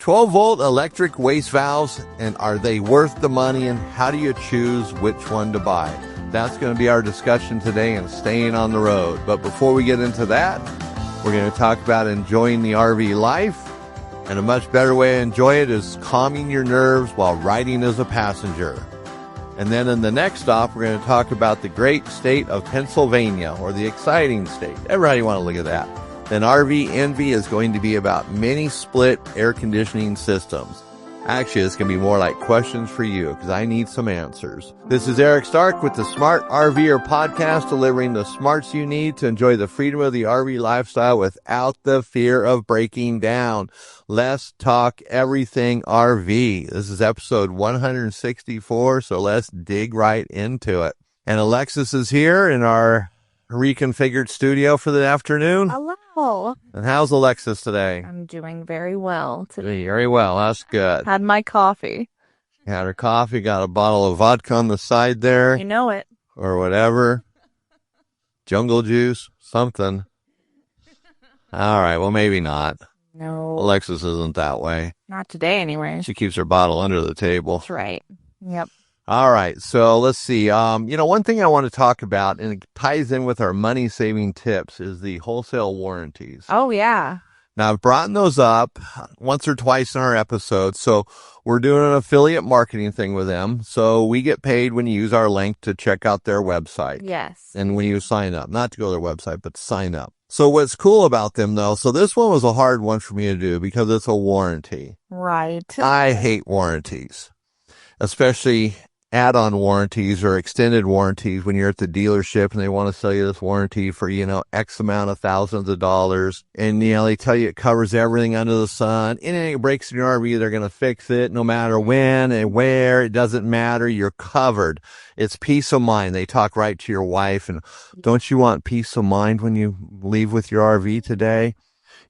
12-volt electric waste valves, and are they worth the money, and how do you choose which one to buy? That's going to be our discussion today and staying on the road. But before we get into that, we're going to talk about enjoying the RV life. And a much better way to enjoy it is calming your nerves while riding as a passenger. And then in the next stop, we're going to talk about the great state of Pennsylvania, or the exciting state. Everybody want to look at that. Then RV Envy is going to be about mini split air conditioning systems. Actually, it's going to be more like questions for you, because I need some answers. This is Eric Stark with the Smart RVer Podcast, delivering the smarts you need to enjoy the freedom of the RV lifestyle without the fear of breaking down. Let's talk everything RV. This is episode 164, so let's dig right into it. And Alexis is here in our reconfigured studio for the afternoon. Hello. And how's Alexis today? I'm doing very well today. Very well. That's good. Had my coffee. Had her coffee, got a bottle of vodka on the side there. You know it. Or whatever. Jungle juice, something. All right, well, maybe not. No. Alexis isn't that way. Not today, anyway. She keeps her bottle under the table. That's right. Yep. All right, so let's see. One thing I want to talk about, and it ties in with our money-saving tips, is the wholesale warranties. Oh, yeah. Now, I've brought those up once or twice in our episodes, so we're doing an affiliate marketing thing with them. So we get paid when you use our link to check out their website. Yes. And when you sign up, not to go to their website, but to sign up. So what's cool about them, though, so this one was a hard one for me to do because it's a warranty. Right. I hate warranties, especially add-on warranties or extended warranties when you're at the dealership and they want to sell you this warranty for, X amount of thousands of dollars. And, they tell you it covers everything under the sun. Anything that breaks in your RV, they're going to fix it no matter when and where. It doesn't matter. You're covered. It's peace of mind. They talk right to your wife. And don't you want peace of mind when you leave with your RV today?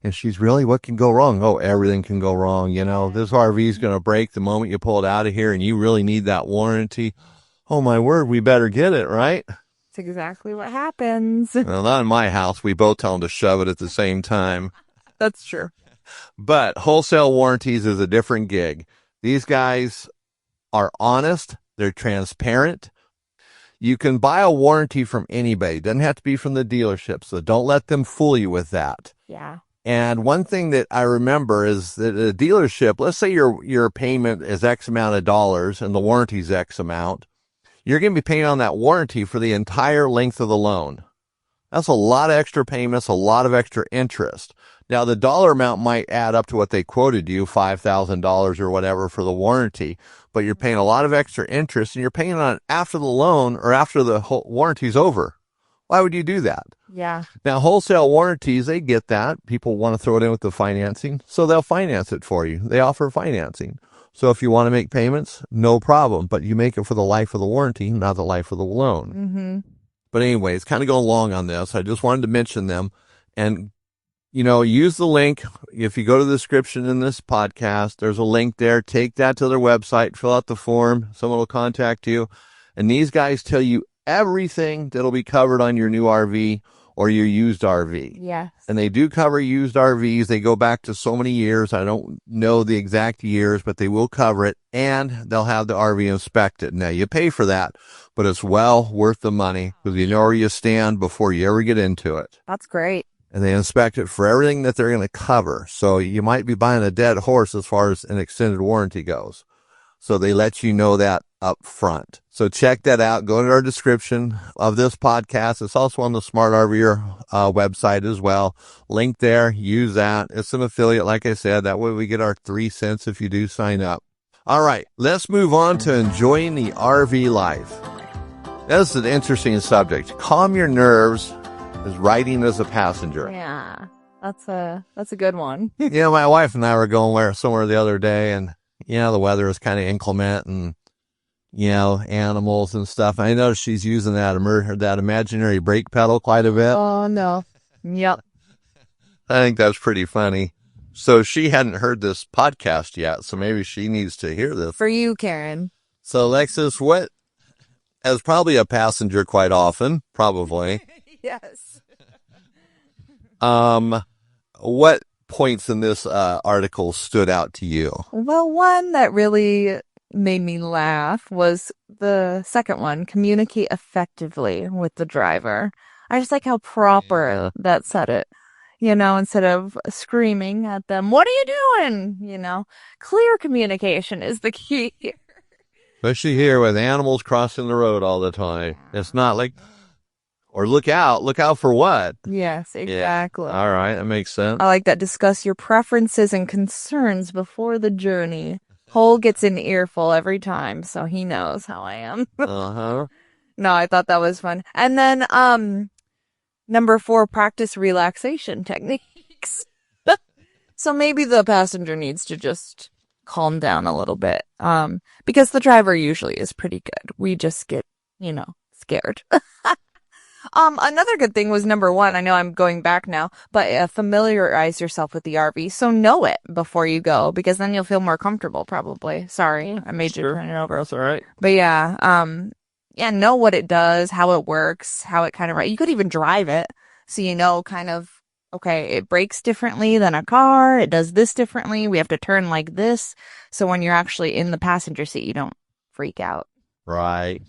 And she's really, what can go wrong? Oh, everything can go wrong. This RV is going to break the moment you pull it out of here and you really need that warranty. Oh, my word, we better get it, right? That's exactly what happens. Well, not in my house. We both tell them to shove it at the same time. That's true. But wholesale warranties is a different gig. These guys are honest. They're transparent. You can buy a warranty from anybody. It doesn't have to be from the dealership. So don't let them fool you with that. Yeah. And one thing that I remember is that a dealership, let's say your payment is X amount of dollars and the warranty's X amount, you're going to be paying on that warranty for the entire length of the loan. That's a lot of extra payments, a lot of extra interest. Now, the dollar amount might add up to what they quoted you, $5,000 or whatever for the warranty, but you're paying a lot of extra interest and you're paying on it after the loan or after the whole warranty's over. Why would you do that? Yeah. Now, wholesale warranties, they get that. People want to throw it in with the financing, so they'll finance it for you. They offer financing. So if you want to make payments, no problem. But you make it for the life of the warranty, not the life of the loan. Mm-hmm. But anyway, it's kind of going long on this. I just wanted to mention them. And, use the link. If you go to the description in this podcast, there's a link there. Take that to their website. Fill out the form. Someone will contact you. And these guys tell you everything that'll be covered on your new RV or your used RV. Yes. And they do cover used RVs. They go back to so many years. I don't know the exact years, but they will cover it, and they'll have the RV inspected. Now, you pay for that, but it's well worth the money because you know where you stand before you ever get into it. That's great. And they inspect it for everything that they're going to cover. So you might be buying a dead horse as far as an extended warranty goes. So they let you know that up front. So check that out. Go to our description of this podcast. It's also on the Smart RVer website as well. Link there. Use that. It's an affiliate, like I said. That way we get our 3 cents if you do sign up. All right. Let's move on to enjoying the RV life. This is an interesting subject. Calm your nerves is riding as a passenger. Yeah. That's a good one. My wife and I were going somewhere the other day, and the weather is kind of inclement and, animals and stuff. I noticed she's using that imaginary brake pedal quite a bit. Oh, no. Yep. I think that's pretty funny. So she hadn't heard this podcast yet, so maybe she needs to hear this. For you, Karen. So, Alexis, as probably a passenger quite often, probably. Yes. What points in this article stood out to you? Well, one that really made me laugh was the second one, communicate effectively with the driver. I just like how proper that said it. Instead of screaming at them, what are you doing? Clear communication is the key here. Especially here with animals crossing the road all the time. It's not like, or look out for what? Yes, exactly. Yeah. All right, that makes sense. I like that. Discuss your preferences and concerns before the journey. Cole gets an earful every time, so he knows how I am. Uh-huh. No, I thought that was fun. And then, number 4, practice relaxation techniques. So maybe the passenger needs to just calm down a little bit. Because the driver usually is pretty good. We just get, scared. Another good thing was number 1. I know I'm going back now, but familiarize yourself with the RV. So know it before you go, because then you'll feel more comfortable, probably. Sorry, I made you turn it over. That's all right. But yeah, know what it does, how it works, how it kind of, you could even drive it. So kind of, okay, it brakes differently than a car. It does this differently. We have to turn like this. So when you're actually in the passenger seat, you don't freak out. Right.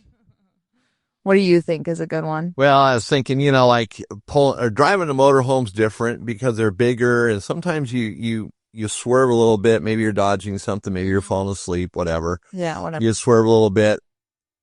What do you think is a good one? Well, I was thinking, like driving a motorhome's different because they're bigger, and sometimes you swerve a little bit. Maybe you're dodging something. Maybe you're falling asleep, whatever. Yeah, whatever. You swerve a little bit.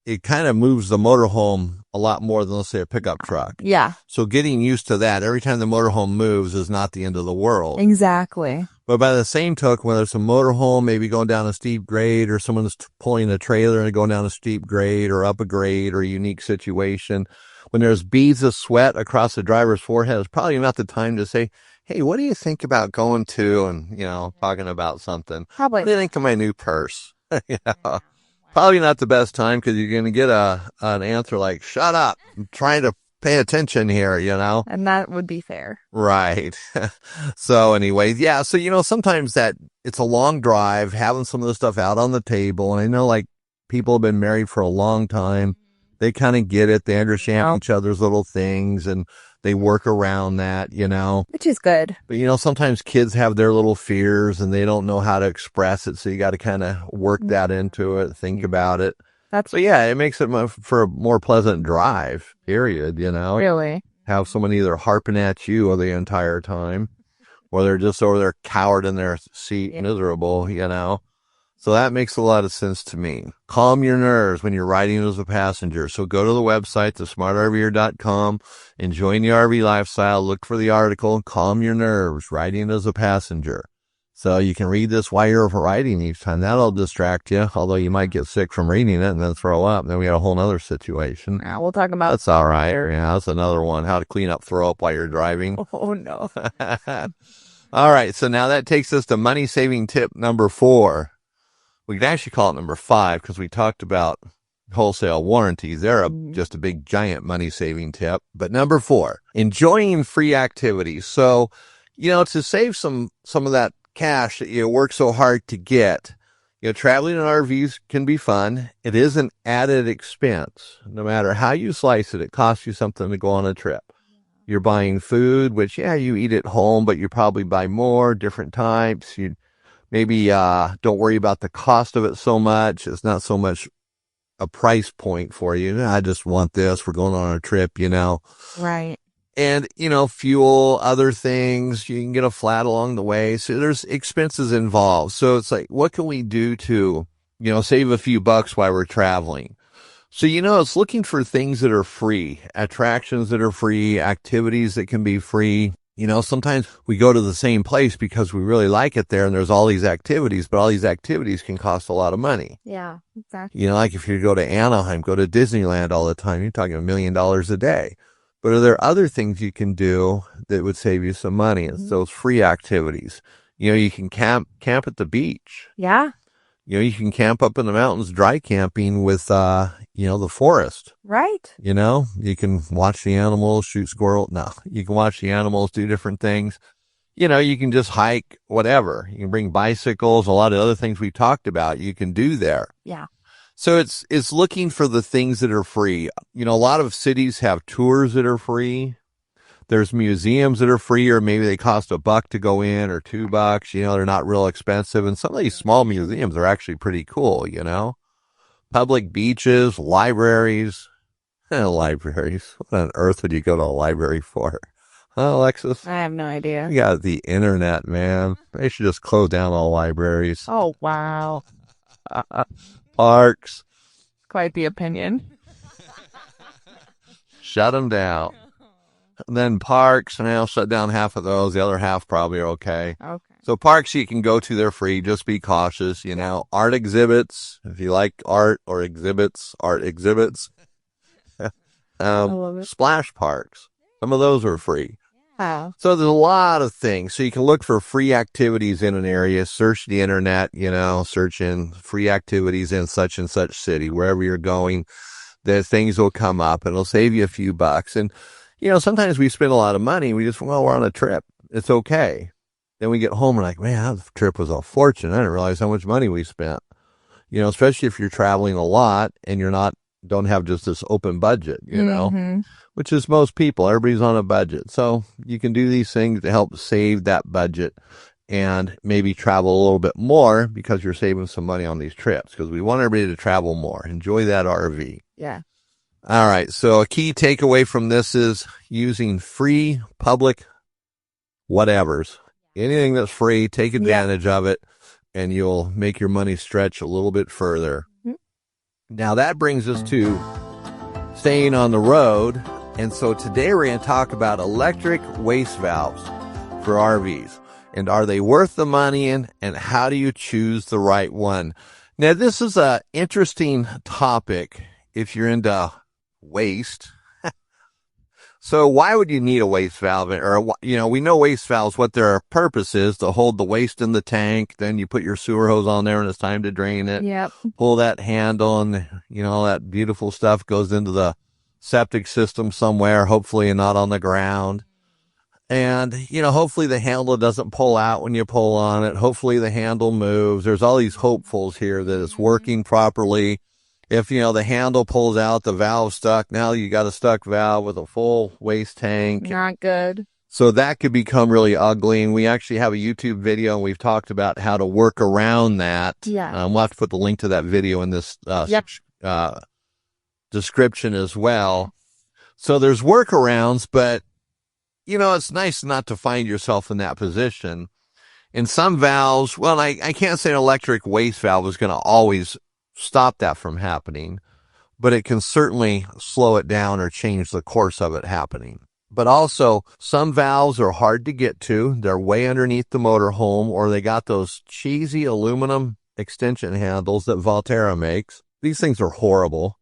It kind of moves the motorhome a lot more than, let's say, a pickup truck. Yeah. So getting used to that, every time the motorhome moves is not the end of the world. Exactly. But by the same token, whether it's a motorhome, maybe going down a steep grade, or someone's pulling a trailer and going down a steep grade or up a grade or a unique situation, when there's beads of sweat across the driver's forehead, it's probably not the time to say, hey, what do you think about going to, and, talking about something. Probably. What do you think of my new purse? Probably not the best time, because you're going to get an answer like, shut up, I'm trying to pay attention here, And that would be fair. Right. So anyways, yeah. So, sometimes that it's a long drive, having some of the stuff out on the table. And I know, like, people have been married for a long time. They kind of get it. They understand each other's little things, and they work around that, Which is good. But, sometimes kids have their little fears and they don't know how to express it. So you got to kind of work that into it, think about it. So yeah, it makes it for a more pleasant drive, period, Really. Have someone either harping at you the entire time, or they're just over there cowered in their seat, miserable, So that makes a lot of sense to me. Calm your nerves when you're riding as a passenger. So go to the website, thesmartrver.com, and join the RV lifestyle. Look for the article, Calm Your Nerves, Riding as a Passenger. So you can read this while you're riding each time. That'll distract you, although you might get sick from reading it and then throw up. Then we got a whole nother situation. Yeah, we'll talk about that's all right. Yeah, that's another one. How to clean up throw up while you're driving. Oh, no. All right. So now that takes us to money saving tip number 4. We could actually call it number 5, because we talked about wholesale warranties. They're just a big, giant money saving tip. But number 4, enjoying free activities. So, to save some of that cash that you work so hard to get, traveling in RVs can be fun. It is an added expense. No matter how you slice it, it costs you something to go on a trip. You're buying food, which, you eat at home, but you probably buy more, different types. You maybe don't worry about the cost of it so much. It's not so much a price point for you. I just want this. We're going on a trip, Right. And, fuel, other things. You can get a flat along the way. So there's expenses involved. So it's like, what can we do to, save a few bucks while we're traveling? So, it's looking for things that are free, attractions that are free, activities that can be free. Sometimes we go to the same place because we really like it there, and there's all these activities, but all these activities can cost a lot of money. Yeah, exactly. Like if you go to Anaheim, go to Disneyland all the time, you're talking $1 million a day. But are there other things you can do that would save you some money? It's those free activities. You can camp at the beach. Yeah. You can camp up in the mountains, dry camping with, the forest. Right. You can watch the animals, shoot squirrel. No, you can watch the animals do different things. You can just hike, whatever. You can bring bicycles, a lot of other things we talked about you can do there. Yeah. So it's looking for the things that are free. A lot of cities have tours that are free. There's museums that are free, or maybe they cost $1 to go in or $2. They're not real expensive. And some of these small museums are actually pretty cool, Public beaches, libraries. Libraries. What on earth would you go to a library for? Huh, Alexis? I have no idea. You got the internet, man. They should just close down all libraries. Oh, wow. Parks. Quite the opinion. Shut them down. And then parks, and I'll shut down half of those. The other half probably are okay. Okay. So parks you can go to, they're free. Just be cautious, Art exhibits, if you like art or exhibits, art exhibits. I love it. Splash parks. Some of those are free. Wow. So there's a lot of things. So you can look for free activities in an area, search the internet, search in free activities in such and such city, wherever you're going, the things will come up and it'll save you a few bucks. And, sometimes we spend a lot of money. We just, we're on a trip. It's okay. Then we get home and like, man, that trip was a fortune. I didn't realize how much money we spent, especially if you're traveling a lot and don't have just this open budget, which is most people. Everybody's on a budget. So you can do these things to help save that budget and maybe travel a little bit more because you're saving some money on these trips, because we want everybody to travel more. Enjoy that RV. Yeah. All right. So a key takeaway from this is using free public whatevers. Anything that's free, take advantage of it, and you'll make your money stretch a little bit further. Now that brings us to staying on the road. And so today we're going to talk about electric waste valves for RVs. And are they worth the money, and how do you choose the right one? Now this is an interesting topic if you're into waste. So why would you need a waste valve? Or, we know waste valves, what their purpose is to hold the waste in the tank. Then you put your sewer hose on there and it's time to drain it. Yep. Pull that handle and, all that beautiful stuff goes into the septic system somewhere, hopefully not on the ground. And, hopefully the handle doesn't pull out when you pull on it. Hopefully the handle moves. There's all these hopefuls here that it's working properly. If, the handle pulls out, the valve's stuck, now you got a stuck valve with a full waste tank. Not good. So that could become really ugly. And we actually have a YouTube video and we've talked about how to work around that. Yeah. We'll have to put the link to that video in this description as well. So there's workarounds, but, it's nice not to find yourself in that position. In some valves, well, I can't say an electric waste valve is going to always stop that from happening, but it can certainly slow it down or change the course of it happening. But also, some valves are hard to get to. They're way underneath the motorhome, or they got those cheesy aluminum extension handles that Valterra makes. These things are horrible.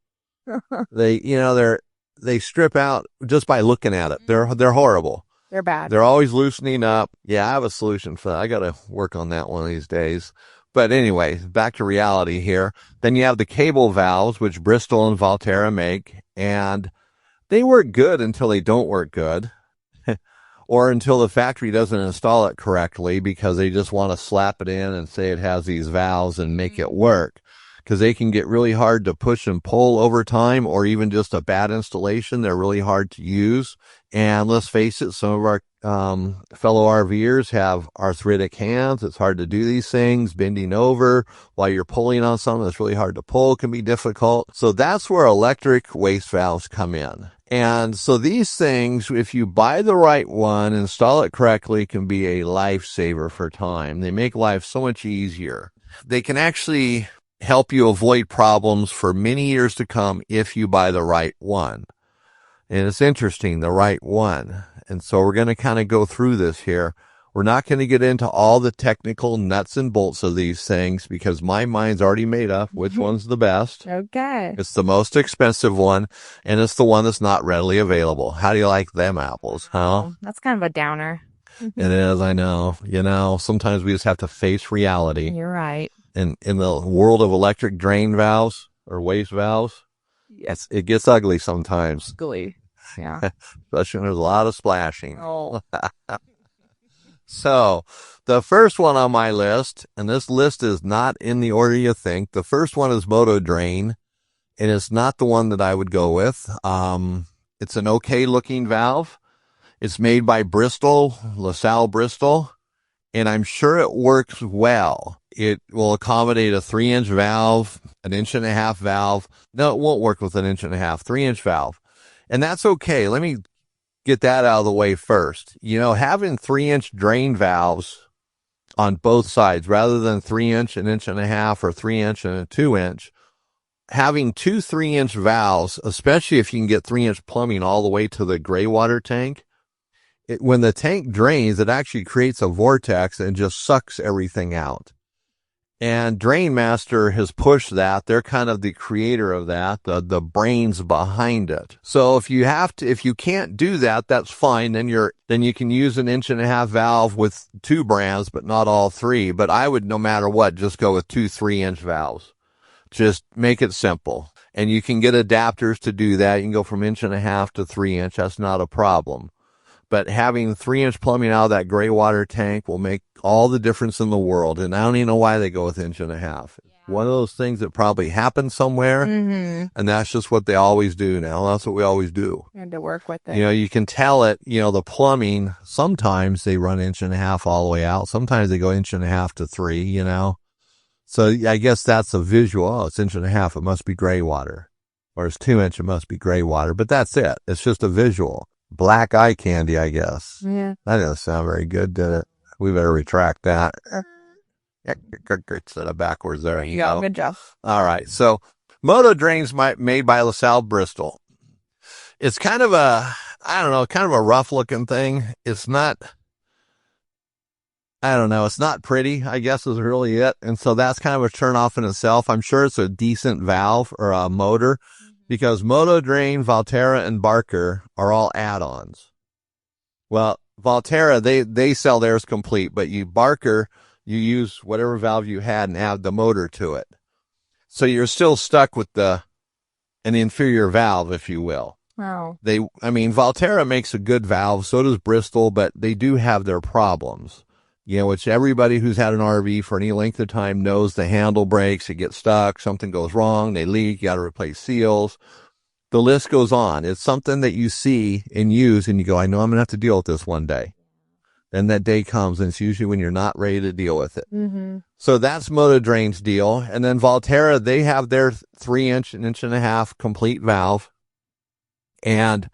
They strip out just by looking at it. They're horrible. They're bad. They're always loosening up. Yeah, I have a solution for that. I got to work on that one of these days. But anyway, back to reality here. Then you have the cable valves, which Bristol and Valterra make, and they work good until they don't work good, or until the factory doesn't install it correctly because they just want to slap it in and say it has these valves and make it work, because they can get really hard to push and pull over time, or even just a bad installation. They're really hard to use. And let's face it, some of our fellow RVers have arthritic hands. It's hard to do these things. Bending over while you're pulling on something that's really hard to pull can be difficult. So that's where electric waste valves come in. And so these things, if you buy the right one, install it correctly, can be a lifesaver for time. They make life so much easier. They can actually help you avoid problems for many years to come if you buy the right one. And it's interesting, the right one. And so we're going to kind of go through this here. We're not going to get into all the technical nuts and bolts of these things because my mind's already made up which one's the best. Okay. It's the most expensive one, and it's the one that's not readily available. How do you like them apples, huh? That's kind of a downer. It is, I know. Sometimes we just have to face reality. You're right. In the world of electric drain valves or waste valves, yes, it gets ugly sometimes. Ugly. Yeah. Especially when there's a lot of splashing. Oh. So the first one on my list, and this list is not in the order you think. The first one is Moto Drain, and it's not the one that I would go with. It's an okay looking valve. It's made by Bristol, LaSalle Bristol, and I'm sure it works well. It will accommodate a 3-inch valve, an 1.5-inch valve. No, it won't work with an 1.5-inch, 3-inch valve. And that's okay. Let me get that out of the way first. Having 3-inch drain valves on both sides rather than 3-inch, an 1.5-inch, or 3-inch and a 2-inch, having two 3-inch valves, especially if you can get 3-inch plumbing all the way to the gray water tank, when the tank drains, it actually creates a vortex and just sucks everything out. And Drain Master has pushed that. They're kind of the creator of that, the brains behind it. So if you can't do that, that's fine. Then you can use an 1.5-inch valve with two brands, but not all three. But I would, no matter what, just go with two 3-inch valves. Just make it simple. And you can get adapters to do that. You can go from 1.5-inch to 3-inch. That's not a problem. But having 3-inch plumbing out of that gray water tank will make all the difference in the world. And I don't even know why they go with 1.5-inch. Yeah. One of those things that probably happened somewhere, and that's just what they always do now. That's what we always do. And to work with it. You can tell it, the plumbing, sometimes they run 1.5-inch all the way out. Sometimes they go 1.5-inch to 3, So I guess that's a visual. Oh, it's 1.5-inch. It must be gray water. Or it's 2-inch. It must be gray water. But that's it. It's just a visual. Black eye candy, I guess. Yeah. That doesn't sound very good, did it? We better retract that. Instead of backwards there. There you go. Good job. All right. So, Moto Drains made by LaSalle Bristol. It's kind of a rough looking thing. It's not, it's not pretty, I guess is really it. And so that's kind of a turn off in itself. I'm sure it's a decent valve or a motor. Because Moto Drain, Valterra, and Barker are all add-ons. Well, Valterra, they sell theirs complete, but Barker, you use whatever valve you had and add the motor to it. So you're still stuck with an inferior valve, if you will. Wow. Valterra makes a good valve, so does Bristol, but they do have their problems. Which everybody who's had an RV for any length of time knows. The handle breaks, it gets stuck, something goes wrong, they leak, you got to replace seals. The list goes on. It's something that you see and use, and you go, I know I'm going to have to deal with this one day. Then that day comes, and it's usually when you're not ready to deal with it. Mm-hmm. So that's Moto Drain's deal. And then Valterra, they have their 3-inch, an 1.5-inch complete valve. And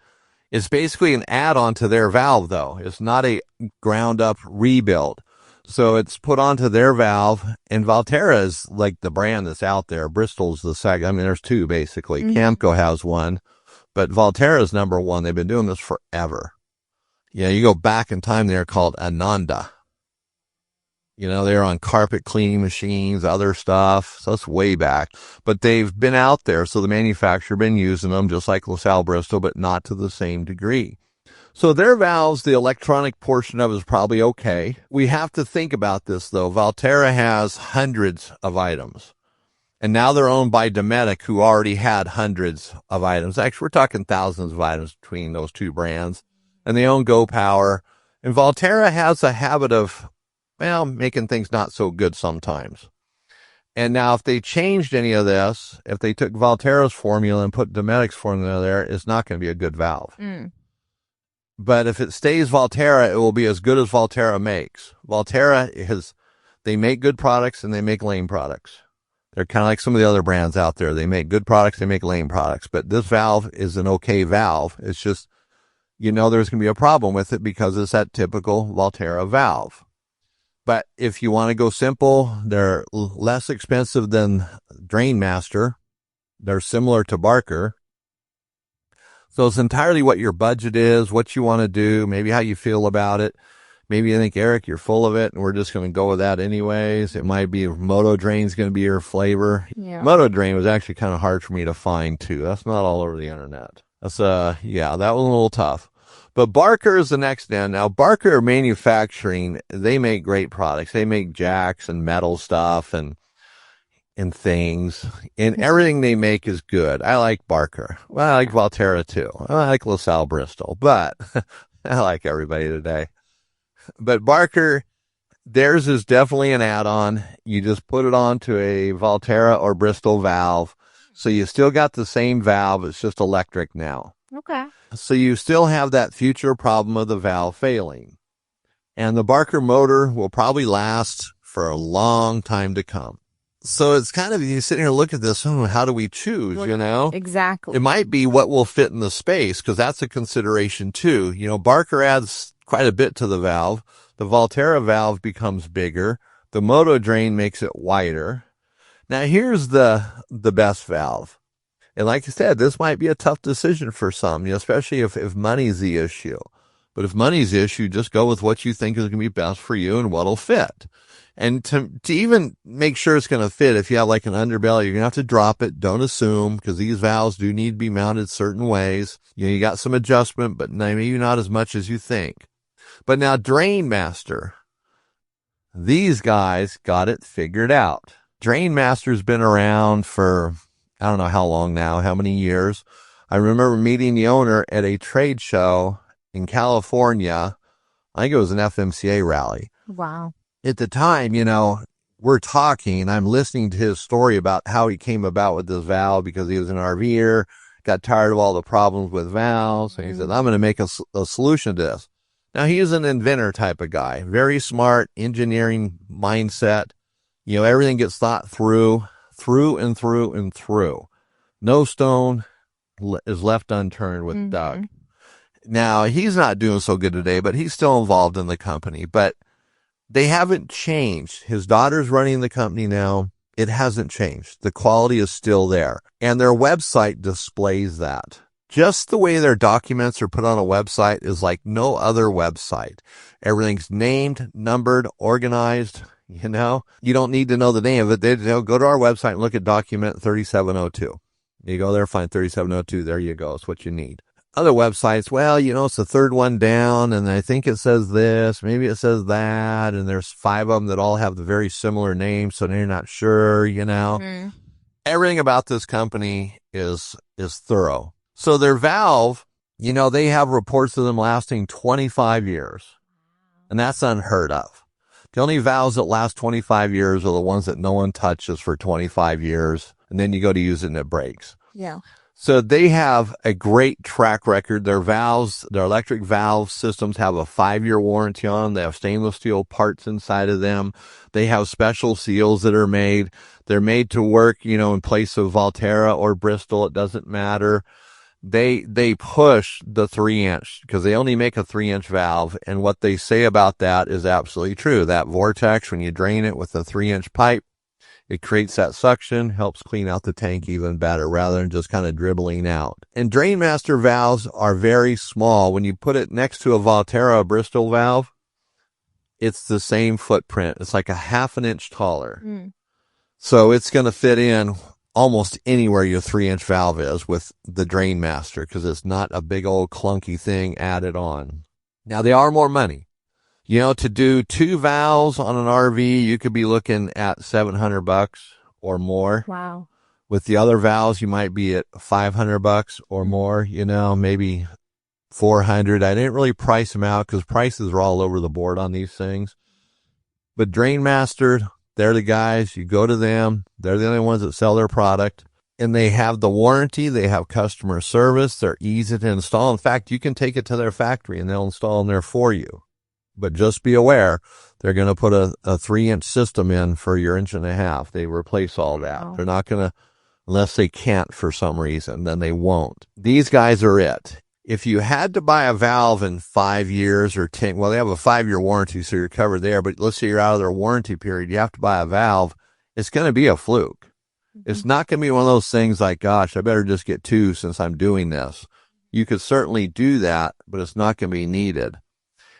it's basically an add-on to their valve, though. It's not a ground-up rebuild. So it's put onto their valve, and Valterra is like the brand that's out there. Bristol's the second. There's two, basically. Mm-hmm. Camco has one, but Valterra is number one. They've been doing this forever. You go back in time, they're called Ananda. They're on carpet cleaning machines, other stuff. So that's way back. But they've been out there, so the manufacturer been using them just like LaSalle Bristol, but not to the same degree. So their valves, the electronic portion of it is probably okay. We have to think about this, though. Valterra has hundreds of items. And now they're owned by Dometic, who already had hundreds of items. Actually, we're talking thousands of items between those two brands. And they own Go Power. And Valterra has a habit of making things not so good sometimes. And now if they changed any of this, if they took Valterra's formula and put Dometic's formula there, it's not going to be a good valve. But if it stays Valterra, it will be as good as Valterra makes. They make good products and they make lame products. They're kind of like some of the other brands out there. They make good products, they make lame products. But this valve is an okay valve. It's just, there's going to be a problem with it because it's that typical Valterra valve. But if you want to go simple, they're less expensive than Drain Master. They're similar to Barker. So it's entirely what your budget is, what you want to do, maybe how you feel about it. Maybe you think, Eric, you're full of it, and we're just going to go with that anyways. It might be Moto Drain's going to be your flavor. Yeah. Moto Drain was actually kind of hard for me to find, too. That's not all over the internet. That was a little tough. But Barker is the next end. Now, Barker Manufacturing, they make great products. They make jacks and metal stuff and things. And everything they make is good. I like Barker. Well, I like Valterra, too. I like LaSalle Bristol. But I like everybody today. But Barker, theirs is definitely an add-on. You just put it onto a Valterra or Bristol valve. So you still got the same valve. It's just electric now. Okay. So you still have that future problem of the valve failing. And the Barker motor will probably last for a long time to come. So it's kind of, you sit here and look at this, how do we choose, Exactly. It might be what will fit in the space, because that's a consideration too. Barker adds quite a bit to the valve. The Valterra valve becomes bigger. The moto drain makes it wider. Now here's the best valve. And like I said, this might be a tough decision for some, especially if money's the issue. But if money's the issue, just go with what you think is going to be best for you and what'll fit. And to even make sure it's going to fit, if you have like an underbelly, you're going to have to drop it. Don't assume, because these valves do need to be mounted certain ways. You got some adjustment, but maybe not as much as you think. But now Drain Master, these guys got it figured out. Drain Master's been around for, I don't know how long now, how many years. I remember meeting the owner at a trade show in California. I think it was an FMCA rally. Wow. At the time, we're talking, I'm listening to his story about how he came about with this valve, because he was an RVer, got tired of all the problems with valves. And he said, I'm going to make a solution to this. Now, he is an inventor type of guy, very smart, engineering mindset. Everything gets thought through and through and through. No stone is left unturned with Doug. Now, he's not doing so good today, but he's still involved in the company. But they haven't changed. His daughter's running the company now. It hasn't changed. The quality is still there. And their website displays that. Just the way their documents are put on a website is like no other website. Everything's named, numbered, organized. You don't need to know the name of it. They'll go to our website and look at document 3702. You go there, find 3702. There you go. It's what you need. Other websites, well, it's the third one down, and I think it says this, maybe it says that, and there's 5 of them that all have the very similar names, so they're not sure, Everything about this company is thorough. So their valve, they have reports of them lasting 25 years, and that's unheard of. The only valves that last 25 years are the ones that no one touches for 25 years, and then you go to use it and it breaks. Yeah. So they have a great track record. Their valves, their electric valve systems have a 5-year warranty on them. They have stainless steel parts inside of them. They have special seals that are made. They're made to work, in place of Valterra or Bristol. It doesn't matter. They push the 3-inch, because they only make a 3-inch valve. And what they say about that is absolutely true. That vortex, when you drain it with a 3-inch pipe, it creates that suction, helps clean out the tank even better, rather than just kind of dribbling out. And Drain Master valves are very small. When you put it next to a Valterra Bristol valve, it's the same footprint. It's like a 1/2 inch taller. So it's going to fit in almost anywhere your 3-inch valve is with the Drain Master, because it's not a big old clunky thing added on. Now, they are more money. To do 2 valves on an RV, you could be looking at $700 or more. Wow. With the other valves, you might be at $500 or more, maybe $400. I didn't really price them out, because prices are all over the board on these things. But Drain Master, they're the guys. You go to them. They're the only ones that sell their product. And they have the warranty. They have customer service. They're easy to install. In fact, you can take it to their factory and they'll install them there for you. But just be aware, they're going to put a 3-inch system in for your 1.5 inch. They replace all that. Wow. They're not going to, unless they can't for some reason, then they won't. These guys are it. If you had to buy a valve in 5 years or 10, well, they have a 5-year warranty, so you're covered there. But let's say you're out of their warranty period, you have to buy a valve. It's going to be a fluke. It's not going to be one of those things like, gosh, I better just get 2 since I'm doing this. You could certainly do that, but it's not going to be needed.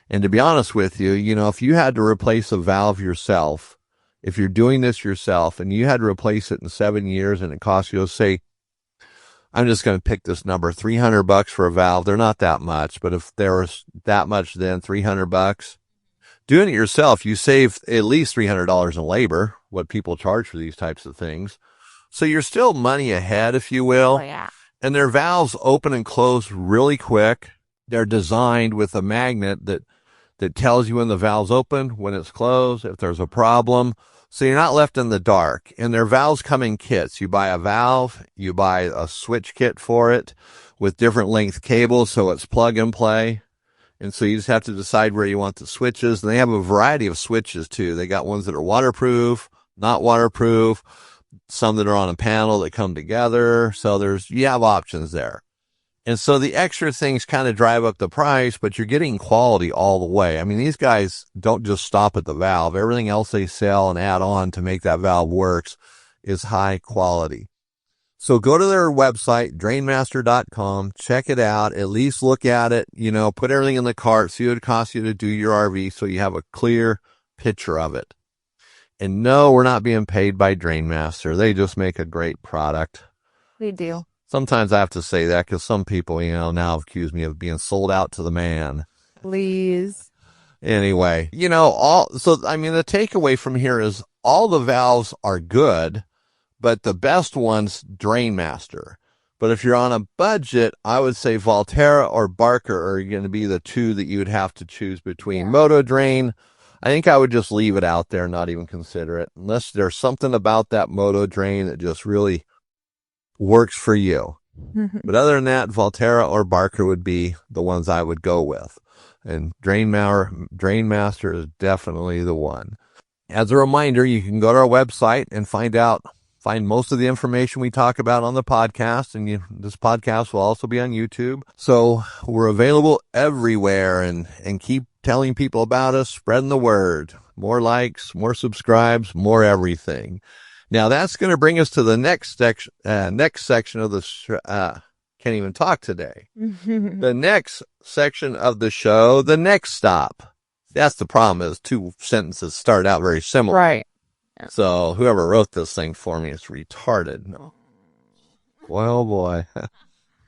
And to be honest with you, if you had to replace a valve yourself, if you're doing this yourself and you had to replace it in 7 years and it costs you, say, I'm just going to pick this number, $300 for a valve. They're not that much, but if there was that much, then $300. Doing it yourself, you save at least $300 in labor, what people charge for these types of things. So you're still money ahead, if you will. Oh, yeah. And their valves open and close really quick. They're designed with a magnet that tells you when the valve's open, when it's closed, if there's a problem. So you're not left in the dark. And their valves come in kits. You buy a valve, you buy a switch kit for it with different length cables, so it's plug and play. And so you just have to decide where you want the switches. And they have a variety of switches too. They got ones that are waterproof, not waterproof, some that are on a panel that come together. So you have options there. And so the extra things kind of drive up the price, but you're getting quality all the way. I mean, these guys don't just stop at the valve. Everything else they sell and add on to make that valve works is high quality. So go to their website, drainmaster.com, check it out, at least look at it, put everything in the cart, see what it costs you to do your RV so you have a clear picture of it. And no, we're not being paid by Drainmaster. They just make a great product. They do. Sometimes I have to say that because some people, now accuse me of being sold out to the man. Please. Anyway, the takeaway from here is all the valves are good, but the best one's Drainmaster. But if you're on a budget, I would say Valterra or Barker are going to be the two that you would have to choose between. Yeah. Moto Drain, I think I would just leave it out there, not even consider it, unless there's something about that Moto Drain that just really works for you. But other than that, Valterra or Barker would be the ones I would go with. And Drainmaster is definitely the one. As a reminder, you can go to our website and find most of the information we talk about on the podcast. And this podcast will also be on YouTube. So we're available everywhere, and keep telling people about us, spreading the word. More likes, more subscribes, more everything. Now that's going to bring us to the next section of the can't even talk today. The next section of the show, the next stop. That's the problem, is two sentences start out very similar. Right. So whoever wrote this thing for me is retarded. No. Well, boy.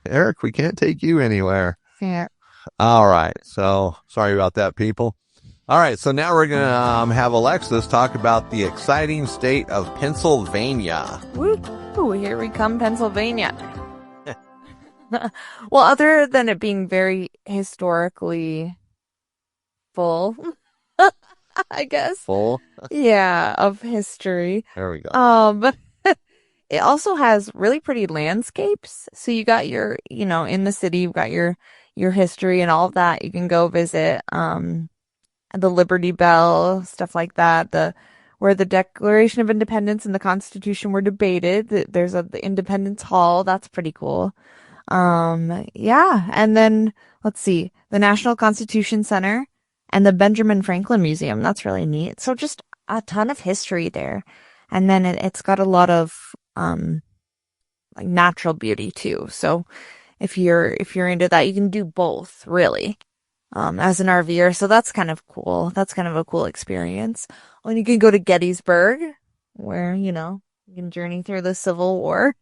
Eric, we can't take you anywhere. Yeah. All right. So sorry about that, people. All right, so now we're going to have Alexis talk about the exciting state of Pennsylvania. Woo! Here we come, Pennsylvania. Well, other than it being very historically full, I guess. Full? Yeah, of history. There we go. It also has really pretty landscapes. So you got your, in the city, you've got your history and all of that. You can go visit, the Liberty Bell, stuff like that, where the Declaration of Independence and the Constitution were debated. There's the Independence Hall. That's pretty cool. Yeah. And then let's see, the National Constitution Center and the Benjamin Franklin Museum. That's really neat. So just a ton of history there. And then it's got a lot of, like natural beauty too. So if you're into that, you can do both really. As an RVer. So that's kind of cool. That's kind of a cool experience. And you can go to Gettysburg, where, you can journey through the Civil War.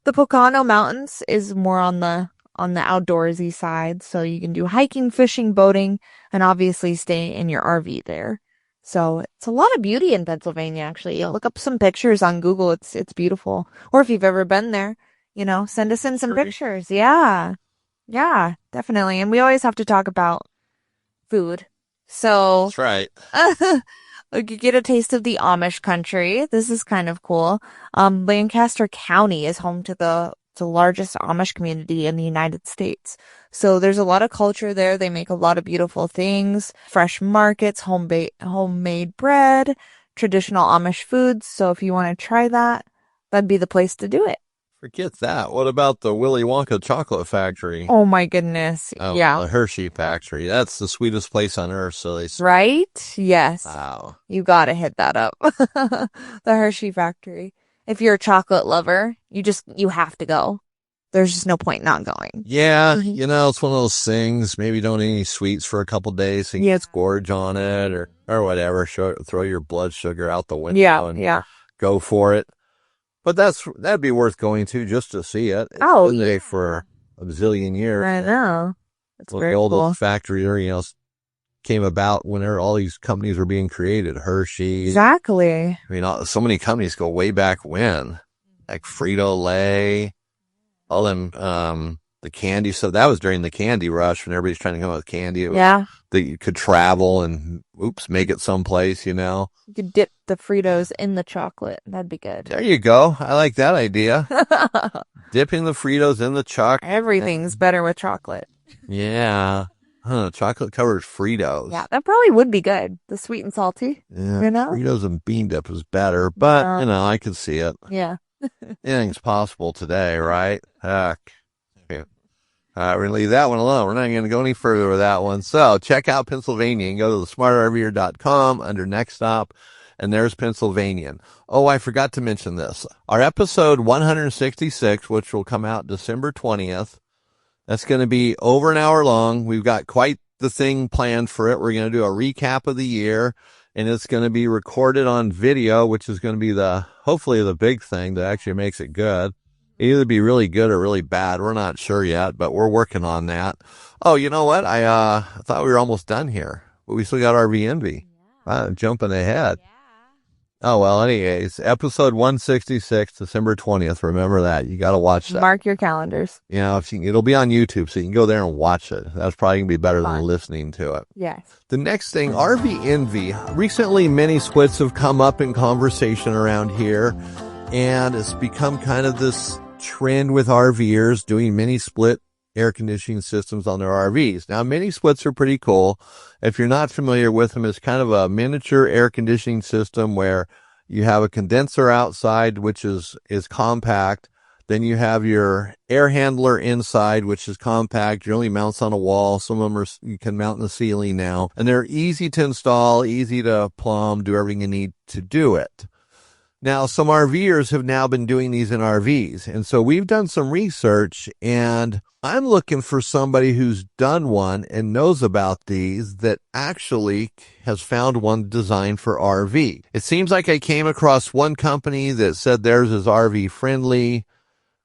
The Pocono Mountains is more on the outdoorsy side. So you can do hiking, fishing, boating, and obviously stay in your RV there. So it's a lot of beauty in Pennsylvania, actually. You'll look up some pictures on Google. It's beautiful. Or if you've ever been there, send us in some pictures. Yeah. Yeah, definitely. And we always have to talk about food. So that's right. You get a taste of the Amish country. This is kind of cool. Lancaster County is home to the largest Amish community in the United States. So there's a lot of culture there. They make a lot of beautiful things, fresh markets, homemade bread, traditional Amish foods. So if you want to try that, that'd be the place to do it. Forget that. What about the Willy Wonka chocolate factory? Oh my goodness. Oh, yeah. The Hershey factory. That's the sweetest place on earth. So they say. Right? Yes. Wow. You gotta hit that up. The Hershey factory. If you're a chocolate lover, you have to go. There's just no point not going. Yeah. It's one of those things. Maybe don't eat any sweets for a couple days. So you get gorge on it or whatever. Throw your blood sugar out the window and go for it. But that'd be worth going to just to see it. It's been there for a bazillion years. I know. It's very cool. The old factory there, came about when all these companies were being created. Hershey. Exactly. I mean, so many companies go way back when. Like Frito-Lay. All them, the candy. So that was during the candy rush when everybody's trying to come up with candy. Yeah. That you could travel and, make it someplace, You could dip the Fritos in the chocolate. That'd be good. There you go. I like that idea. Dipping the Fritos in the chocolate. Everything's better with chocolate. Yeah. Chocolate covered Fritos. Yeah, that probably would be good. The sweet and salty. Yeah. Fritos and bean dip is better, but, I can see it. Yeah. Anything's possible today, right? Heck. Okay. All right, we're going to leave that one alone. We're not going to go any further with that one. So check out Pennsylvania and go to the smartrver.com under Next Stop, and there's Pennsylvania. Oh, I forgot to mention this. Our episode 166, which will come out December 20th, that's going to be over an hour long. We've got quite the thing planned for it. We're going to do a recap of the year, and it's going to be recorded on video, which is going to be hopefully the big thing that actually makes it good. Either be really good or really bad. We're not sure yet, but we're working on that. Oh, you know what? I thought we were almost done here, but we still got RV Envy. Jumping ahead. Yeah. Oh, well, anyways, episode 166, December 20th. Remember that. You got to watch that. Mark your calendars. It'll be on YouTube, so you can go there and watch it. That's probably going to be better than listening to it. Yes. The next thing, RV Envy. Recently, mini splits have come up in conversation around here, and it's become kind of this trend with RVers doing mini split air conditioning systems on their RVs. Now, mini splits are pretty cool. If you're not familiar with them, it's kind of a miniature air conditioning system where you have a condenser outside, which is compact. Then you have your air handler inside, which is compact. Generally mounts on a wall. Some of them you can mount in the ceiling now. And they're easy to install, easy to plumb, do everything you need to do it. Now, some RVers have now been doing these in RVs. And so we've done some research, and I'm looking for somebody who's done one and knows about these that actually has found one designed for RV. It seems like I came across one company that said theirs is RV friendly,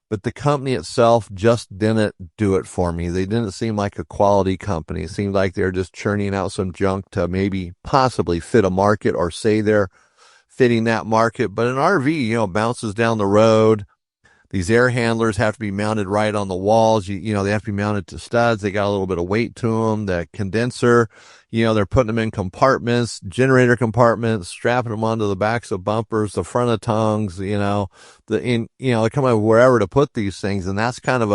but the company itself just didn't do it for me. They didn't seem like a quality company. It seemed like they're just churning out some junk to maybe possibly fit a market or say they're fitting that market. But an RV, bounces down the road. These air handlers have to be mounted right on the walls. They have to be mounted to studs. They got a little bit of weight to them. The condenser, they're putting them in compartments, generator compartments, strapping them onto the backs of bumpers, the front of tongues, they come up wherever to put these things. And that's kind of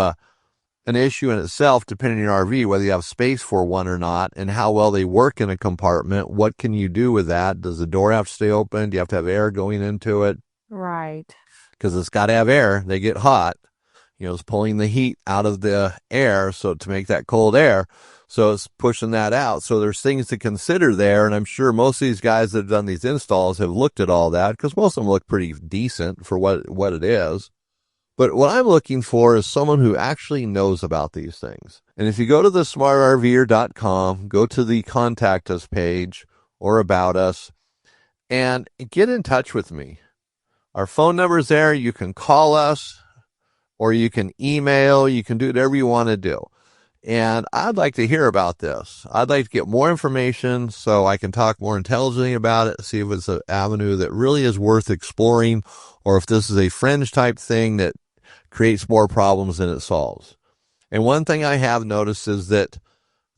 an issue in itself, depending on your RV, whether you have space for one or not, and how well they work in a compartment. What can you do with that? Does the door have to stay open? Do you have to have air going into it? Right. Because it's got to have air. They get hot. It's pulling the heat out of the air so to make that cold air. So it's pushing that out. So there's things to consider there. And I'm sure most of these guys that have done these installs have looked at all that, because most of them look pretty decent for what it is. But what I'm looking for is someone who actually knows about these things. And if you go to the smartrver.com, go to the contact us page or about us, and get in touch with me. Our phone number is there. You can call us, or you can email. You can do whatever you want to do. And I'd like to hear about this. I'd like to get more information so I can talk more intelligently about it, see if it's an avenue that really is worth exploring, or if this is a fringe type thing that creates more problems than it solves. And one thing I have noticed is that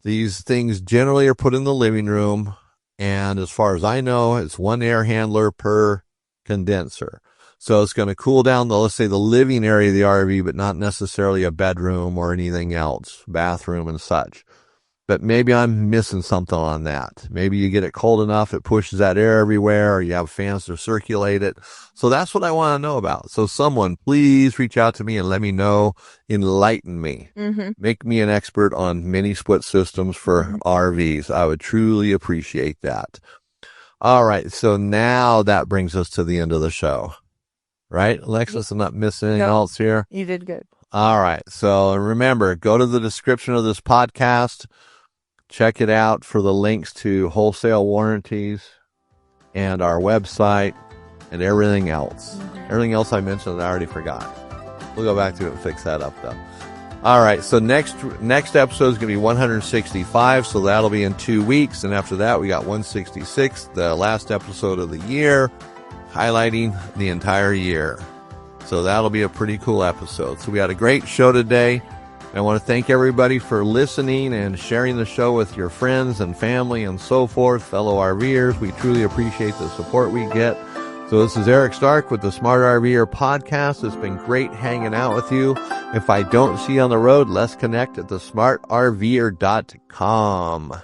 these things generally are put in the living room, and as far as I know, it's one air handler per condenser. So it's going to cool down let's say the living area of the RV, but not necessarily a bedroom or anything else, bathroom and such. But maybe I'm missing something on that. Maybe you get it cold enough, it pushes that air everywhere, or you have fans to circulate it. So that's what I want to know about. So someone, please reach out to me and let me know, enlighten me, make me an expert on mini split systems for RVs. I would truly appreciate that. All right. So now that brings us to the end of the show, right? Alexis, I'm not missing anything else here. You did good. All right. So remember, go to the description of this podcast. Check it out for the links to wholesale warranties and our website and everything else. Everything else I mentioned, I already forgot. We'll go back to it and fix that up, though. All right, so next episode is going to be 165, so that'll be in 2 weeks. And after that, we got 166, the last episode of the year, highlighting the entire year. So that'll be a pretty cool episode. So we had a great show today. And I want to thank everybody for listening and sharing the show with your friends and family and so forth, fellow RVers. We truly appreciate the support we get. So this is Eric Stark with the Smart RVer Podcast. It's been great hanging out with you. If I don't see you on the road, let's connect at thesmartrver.com.